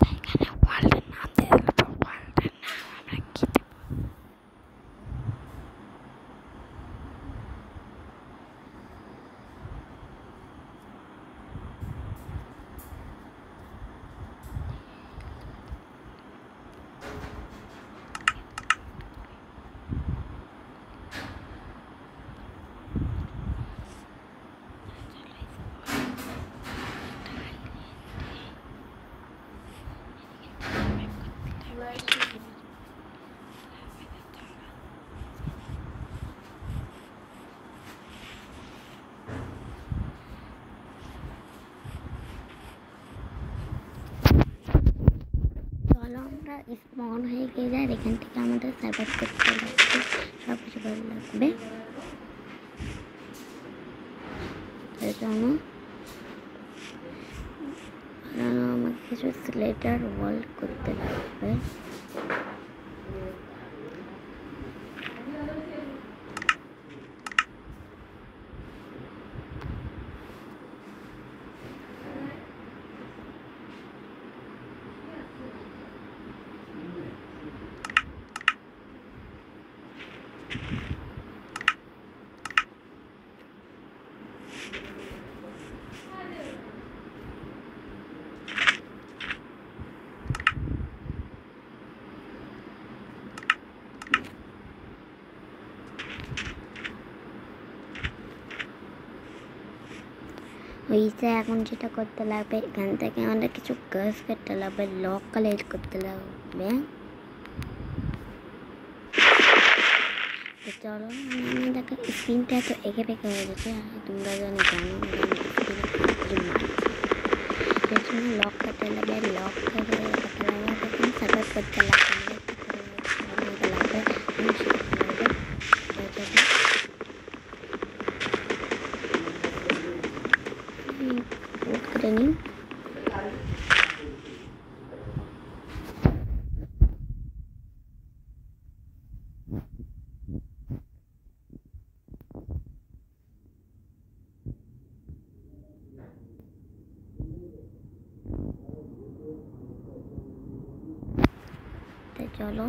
এখানে ওয়ার্ল্ডের নাম দিয়ে দিলে তো ওয়ার্ল্ডের নাম আমরা কি দেব? চলো আমরা স্পন হয়ে গিয়ে যাই, এখান থেকে আমাদের সার্ভাইভ করতে লাগবে, সব কিছু ভালো লাগবে। তার জন্য আমাকে কিছু স্লেটার ওয়াল করতে লাগবে। ওইটা এখন যেটা করতে লাগবে, এখান থেকে আমাদের কিছু গাছ করতে লাগবে, লক কালেক্ট করতে লাগবে। চলো আমাদেরকে স্ক্রিনটা তো এঁকে বেঁকে হয়ে গেছে, তোমরা জানো এর জন্য লক করতে লাগবে, লক করে করতে লাগবে, তখন সার্ভাইভ করতে লাগবে। ট্রেনিং চলো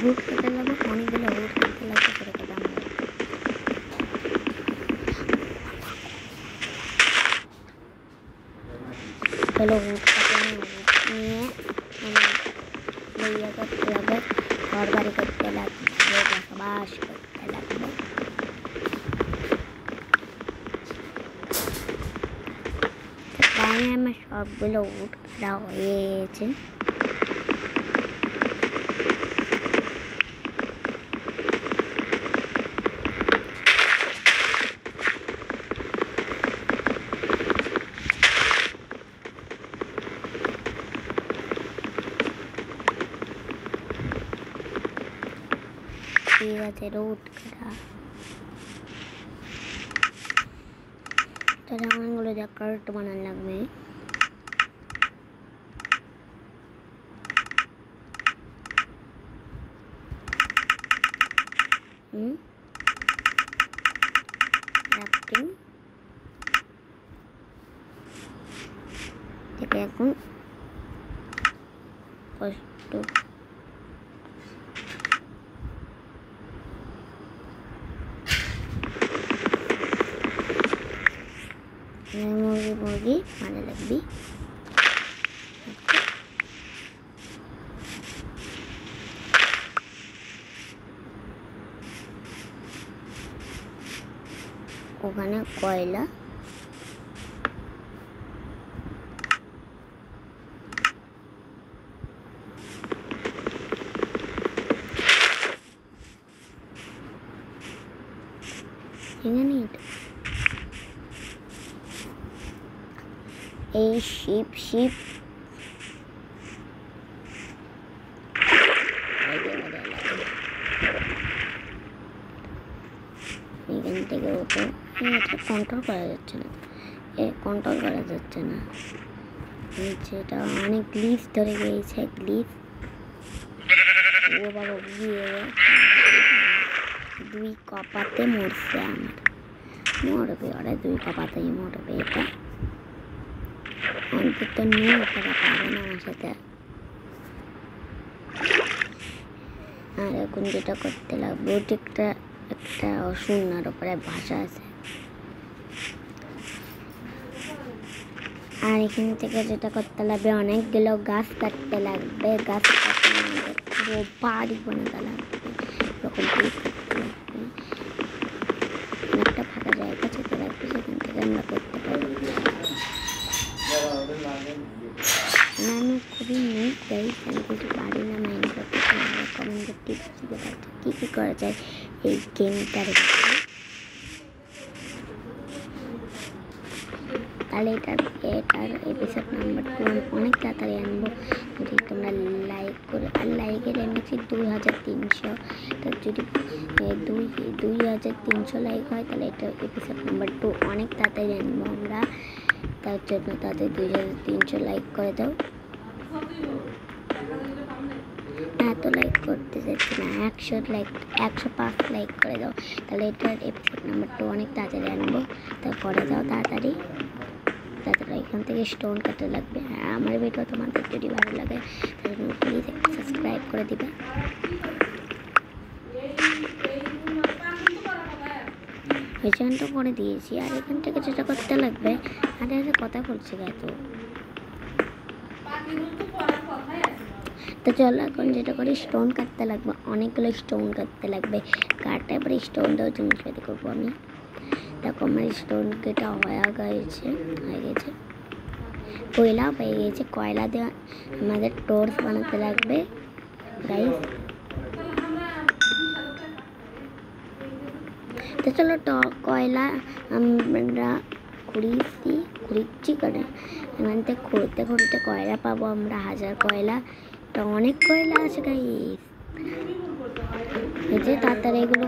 হুট করতে লাগবে, অনেকগুলো হুট করতে লাগবে, করে দাম চলো হুট নিয়ে ইয়ে করতে লাগবে, ঘর বাড়ি করতে লাগবে, বসবাস করতে লাগবে। তাই আমার সবগুলো উঠ করা হয়ে গেছে। ঠিক আছে, রোদ করা তাহলে অনেকগুলো যা কার্ট বানানো লাগবে। ক্রাফটিং থেকে এখন কষ্ট মুরগি মানে লাগবে। ওখানে কয়লা এখানে এই শিপ এখান থেকে ওটা কন্ট্রোল করা যাচ্ছে না, কন্ট্রোল করা যাচ্ছে না। নিচেটা অনেক গ্লিচ ধরে গিয়েছে, গ্লিচ ও বাবা গিয়ে 2 কপাতে মরছে। আমার মরবে, ওরা 2 কপাতেই মরবে। এটা অন্তত নিয়ে টাকা পাবে না আমার সাথে। আর এখন যেটা করতে লাগবে ওটা একটা অশূন্যর উপরে ভাষা আছে। আর এখান থেকে যেটা করতে লাগবে অনেকগুলো গাছ কাটতে লাগবে। গাছ কাটতে লাগবে পুরো বাড়ি বানাতে লাগবে। এরকম একটা ফাঁকা জায়গা যেতে লাগবে, সেখান থেকে আমরা করতে পারি। আমি খুবই নেই গাইস, আমি কিছু পারি না মাইন্ড করতে। কমেন্টের টিপস দিতে পারছি কী কী করা যায় এই গেমটার ভিতরে। তাহলে এটার এপিসোড নাম্বার 2 আমি অনেক তাড়াতাড়ি আনবো যদি তোমরা লাইক করে। আর লাইকের এনেছি 2300। তো যদি 2300 লাইক হয় তাহলে এটা এপিসোড নাম্বার 2 অনেক তাড়াতাড়ি আনবো আমরা। তার জন্য তাদের 2300 লাইক করে দাও। এত লাইক করতে যাচ্ছি না, 105 লাইক করে দাও। তাহলে এটার এপিসোড নাম্বার 2 অনেক তাড়াতাড়ি আনবো। তা করে দাও তাড়াতাড়ি। এখান থেকে স্টোন কাটতে লাগবে। হ্যাঁ, আমার ভিডিও তোমাদের যদি ভালো লাগে তাহলে প্লিজ একটা সাবস্ক্রাইব করে দিবে। রিচার্জটা করে দিয়েছি। আর এখান থেকে যেটা করতে লাগবে, আরে কথা বলছি এত। তো চলো এখন যেটা করি স্টোন কাটতে লাগবে, অনেকগুলো স্টোন কাটতে লাগবে। কাটতে পরে স্টোন দেওয়ার জিনিসপাতি করবো আমি। দেখো আমার স্টোন কেটা হয়ে গেছে, কয়লা পেয়ে গেছে। কয়লা দিয়ে আমাদের টর্চ বানাতে লাগবে গাইস। তো চলো কয়লা আমরা খুঁড়িচ্ছি করে এখান থেকে খুঁড়তে কয়লা পাবো আমরা 1000 কয়লা। তো অনেক কয়লা আছে গাইস। এই যে তাড়াতাড়ি এগুলো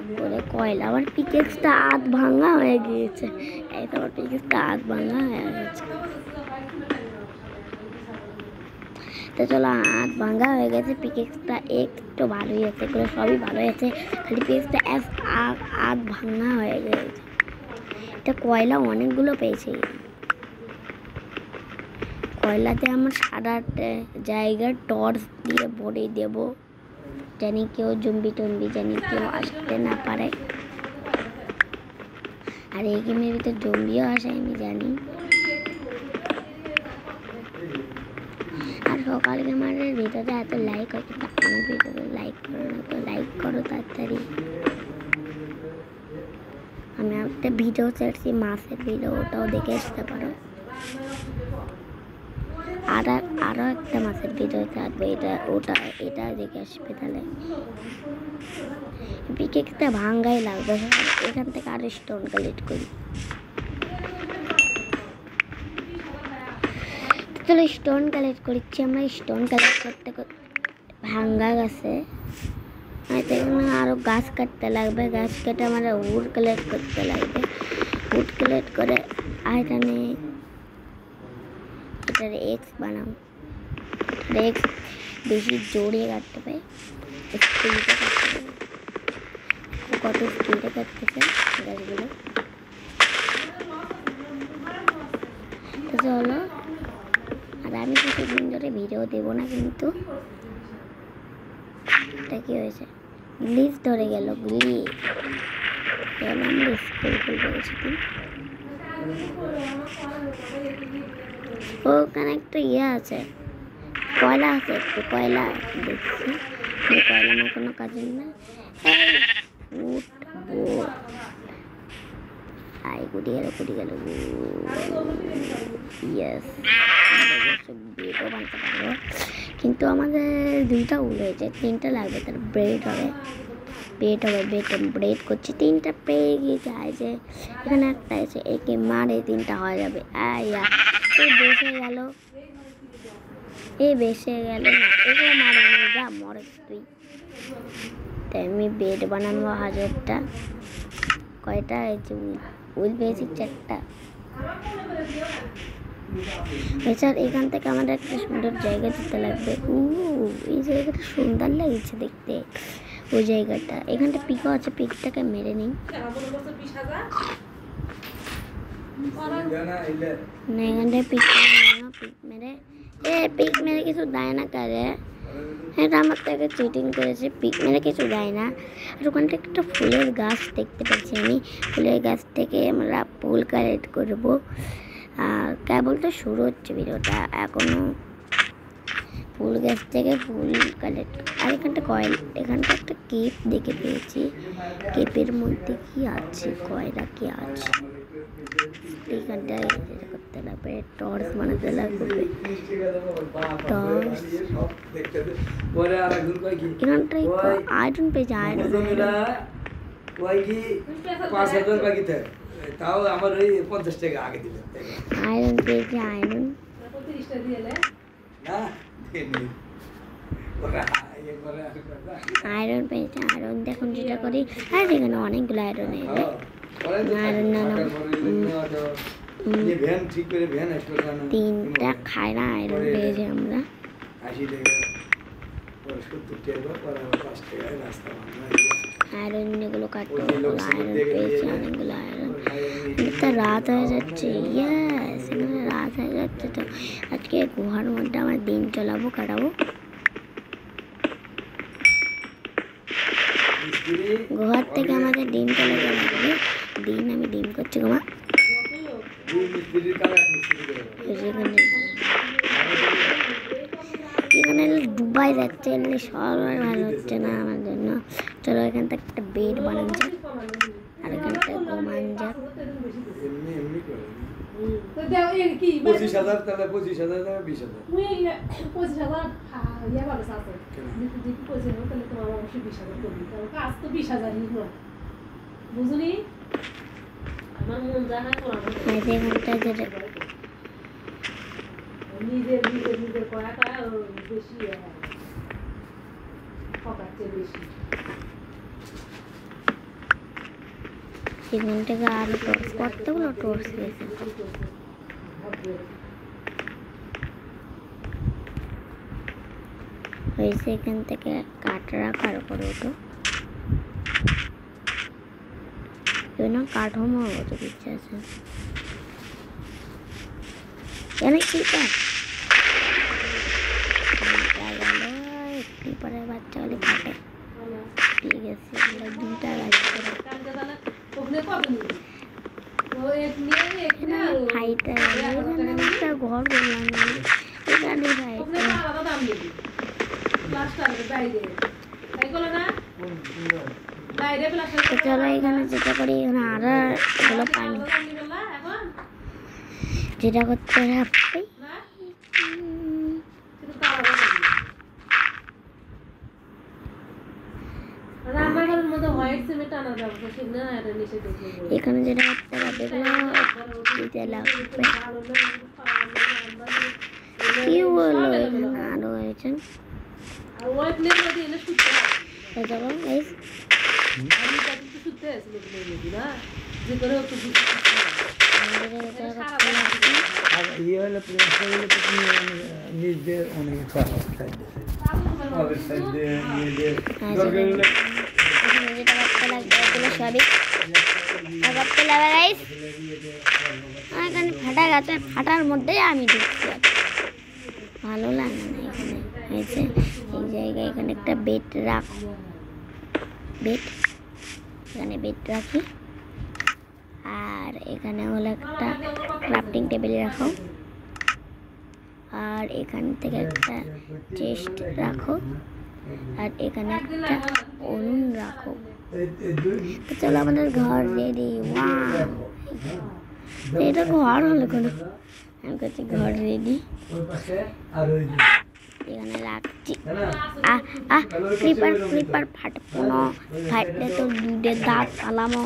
করে কয়লা। আমার পিকেক্সটা আধ ভাঙা হয়ে গিয়েছে। এই তো আমার পিকেক্সটা আধ ভাঙা হয়ে গেছে। তো চলো আধ ভাঙা হয়ে গেছে। পিকেক্সটা একটু ভালোই আছে, এগুলো সবই ভালো আছে, খালি পিকেক্সটা আধ ভাঙা হয়ে গেছে। এটা কয়লা অনেকগুলো পেয়েছি। কয়লাতে আমার সারা জায়গায় টর্চ দিয়ে ভরে দেবো, জানি কেউ জম্বি জানি কেউ আসতে না পারে। আর এই গেমের ভিতরে জম্বিও আসে আমি জানি। আর সকাল গেমারের ভিতরে এত লাইক হয়, কিন্তু আমার ভিতরে লাইক করো না। তো লাইক করো তাড়াতাড়ি। আমি একটা ভিডিও ছাড়ছি মাছের ভিডিও, ওটাও দেখে আসতে পারো। আরও একটা মাছের ভিডিও থাকবে, এটা দেখে আসবে। তাহলে পিকেক্সটা ভাঙ্গাই লাগবে। এখান থেকে আরো স্টোন কালেক্ট করি। চলো স্টোন কালেক্ট করছি আমরা। স্টোন কালেক্ট করতে ভাঙ্গা গেছে। এখানে আরো গাছ কাটতে লাগবে। গাছ কেটে আমরা উড কালেক্ট করতে লাগবে। উড কালেক্ট করে এখানে এটার এক্স বানাও। এক্স বেশি জোরে কাটতে হবে, স্পিডে কাটতে হবে। কত স্পিডে কাটতেছে গাছগুলো। তো চলো, আর আমি কিছুদিন ধরে ভিডিও দেবো না, কিন্তু এটা কি হয়েছে, গ্লিচ ধরে গেল। গ্লিচ আমরা স্কুল বলছি কি ওখানে একটা আছে, কয়লা আছে, একটু কয়লা দেখছি। কয়লা আমার কোনো কাজের না। গুটি গেল। বেডও বানাতে পারবো, কিন্তু আমাদের 2টা উল হয়েছে, 3টা লাগবে। তার ব্রেড হবে। ব্রেড করছি। 3টা পেয়ে গিয়েছে। যে এখানে একটা আছে, একে মারে 3টা হয়ে যাবে। বেসে গেল না, এগুলো মারে না, যা মরে তুই। তাই আমি বেড বানাবো 1000টা। কয়টা হয়েছে উইল পেয়েছি? 4টা। এছাড়া এখান থেকে আমাদের একটা সুন্দর জায়গা দিতে লাগবে। এই জায়গাটা সুন্দর লাগছে দেখতে। ওই জায়গাটা, এখানটা পিকও আছে, পিকটাকে মেরে নিই। না এখানটায় পিক মেরে পিক মেরে কিছু দেয় না কারে। এটা আমার থেকে চিটিং করেছে, পিক মেরে কিছু দেয় না। আর ওখানটা একটা ফুলের গাছ দেখতে পাচ্ছি আমি, ফুলের গাছ থেকে আমরা ফুল কালেক্ট করবো। আর কেবল তো শুরু হচ্ছে ভিডিওটা, এখনো ফুল গাছ থেকে ফুল কালেক্ট। আর এখানটা এখানটা একটা কেপ দেখে পেয়েছি, কেপের মধ্যে কি আছে, কয়লা কি আছে। এখানটায় যেটা করতে লাগবে, টর্চ বানাতে লাগবে, টর্চ। এখানটায় আয়রন পেয়েছে, আয়রন আয়রন পেয়েছে, আয়রন আয়রন পেয়েছে। আয়রন দেখুন যেটা করি, আর এখানে অনেকগুলো আয়রন এলে আয়রন তিনটা খায়রা আয়রন পেয়েছি আমরা। আয়রন এগুলো কাটতে আয়রন পেয়েছি, অনেকগুলো আয়রন। এটা রাত হয়ে যাচ্ছে, ইয়েস এখানে রাত হয়ে যাচ্ছে। তো আজকে গুহার মধ্যে আমার দিন চালাবো, কাটাবো। গুহার থেকে আমাদের ডিম চলে লাগবে। ডিম আমি ডিম করছি গোমা। এখানে ডুবাই যাচ্ছে, এলে সবাই ভালো হচ্ছে না আমার জন্য। চলো এখান থেকে একটা বেড বানান যাক, আর এখান থেকে ঘুমান যাক। 25,000 তাহলে 25,000 টাকা 20,000 25,000 ইয়া ভালো আছে। যদি 25,000 তাহলে তোমার অবশ্যই 20,000 করবি, কারণ কাজ তো 20,000ই হয়, বুঝলি? আমার মন জানা তো আমার এখানটা যেটা নিজের করাটা বেশি ফকাচ্ছে বেশি। এখান থেকে আরো টর্চ, কতগুলো টর্চ পেয়েছে। হয়েছে এখান থেকে কাঠ রাখার উপরে ওঠো, কাঠ হোমো হতে ইচ্ছা আছে। এখানে কি একটি পরে বাচ্চা হলে কাটে। ঠিক আছে, দুটা বাচ্চা ভাইটা একটা ঘর করলাম এখানে ভাইটা। চলো এখানে যেটা করি, এখানে আরো এগুলো পানি যেটা করতে হবে। এখানে যেটা করতে হবে দিতে লাগবে। কি বললো এখানে আরো হয়েছে। নিজেদের অনেক এখানে ফাটা গেছে, ফাটার মধ্যে আমি ঢুকছি, ভালো লাগে না। এখানে হয়েছে এই জায়গায় এখানে একটা বেড রাখো, বেড এখানে বেড রাখি। আর এখানে হলো একটা ক্রাফটিং টেবিল রাখো। আর এখান থেকে একটা চেস্ট রাখো। আর এখানে একটা উনুন রাখো। চলো আমাদের ঘর রেডি। এটা ঘর হলো কোনো, আমি করছি ঘর রেডি। এখানে রাখছি। ক্লিপার ফাটবো না, ফাটলে তো দুধের দাঁত পালামো।